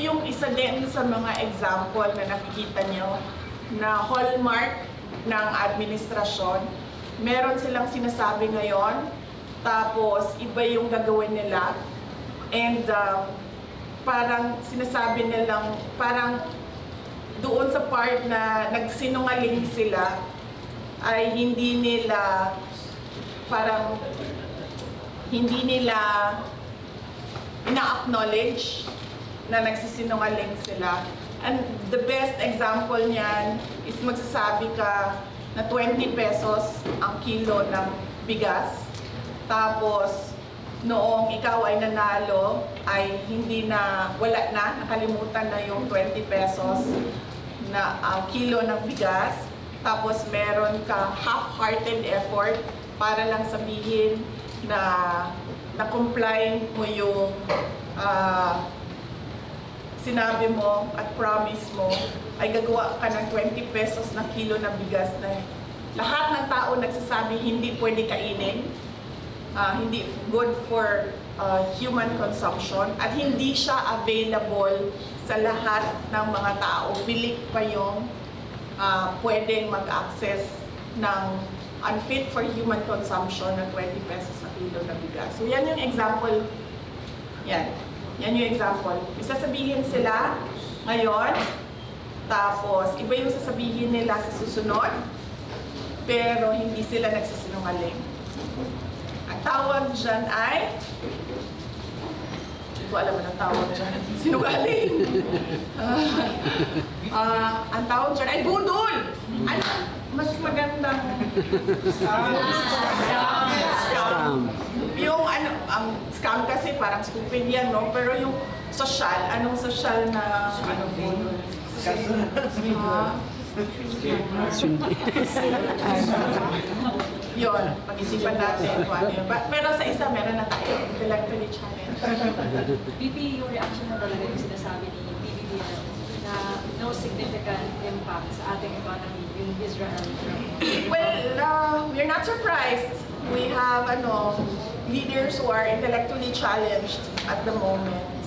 yung isa din sa mga example na nakikita nyo na hallmark ng administrasyon. Meron silang sinasabi ngayon, tapos iba yung gagawin nila. And parang sinasabi nilang, parang doon sa part na nagsinungaling sila, ay hindi nila, parang hindi nila ina-acknowledge na nagsisinungaling sila. And the best example niyan is magsasabi ka na 20 pesos ang kilo ng bigas. Tapos, noong ikaw ay nanalo, ay hindi na, wala na, nakalimutan na yung 20 pesos na kilo ng bigas. Tapos, meron ka half-hearted effort para lang sabihin na na-comply mo yung sinabi mo at promise mo, ay gagawa ka ng 20 pesos na kilo na bigas na lahat ng tao nagsasabi hindi pwede kainin, hindi good for human consumption, at hindi siya available sa lahat ng mga tao. Pilit pa yung pwedeng mag-access ng unfit for human consumption na 20 pesos na kilo na bigas. So yan yung example. Yan yung example. May sasabihin sila ngayon, tapos iba yung sasabihin nila sa susunod, pero hindi sila nagsisinungaling. Ang tawag dyan ay, hindi ko alam ang tawag dyan, sinungaling. Ang tawag dyan ay budol! Ano? Mas magandang scam. Yung ano, ang scam kasi parang stupid yan, no? Pero yung social, anong social na ano po? Yun, pag-isipan natin kung ano yun. Pero sa isa, meron na tayo, intellectually challenged. BP, yung reaction na talaga yung sinasabi ni BBBM na no significant impact sa ating economy in Israel. Well, we're not surprised. We have leaders who are intellectually challenged at the moment.